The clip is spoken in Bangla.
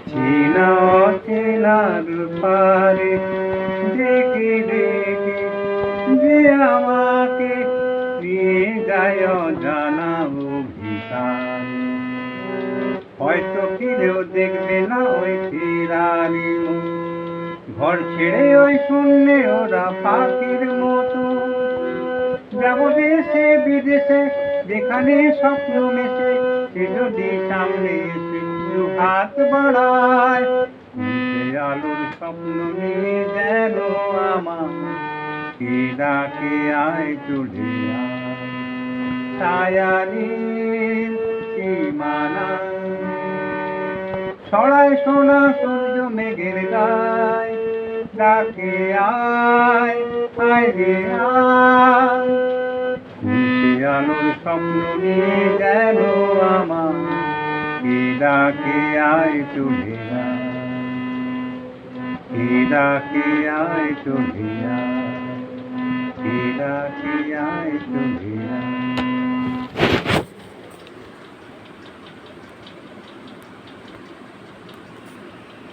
চেনা অচেনার পারে ডেকে ডেকে যে আমাকে নিয়ে যায় অজানা অভিধান। হয়তো ফিরেও দেখবে না ওই ফেরারি মুখ, ঘর ছেড়ে ওই শূন্যে ওরা পাখির মতো। যাব দেশে বিদেশে যেখানে স্বপ্ন মেশে, সে যদি সামনে এসে দু হাত বাড়ায়, সে আলোর স্বপ্ন নিয়ে যেন আমার কে ডাকে আয় চলে আয়। ছায়ানীল সীমানা ছড়ায় সোনা সূর্য মেঘের গায়, ডাকে আয় আয় রে আয়। সে আলোর স্বপ্ন নিয়ে যেন আমার কে ডাকে আয় চলে আয়, কে ডাকে আয় চলে আয়, কে ডাকে আয় চলে আয়।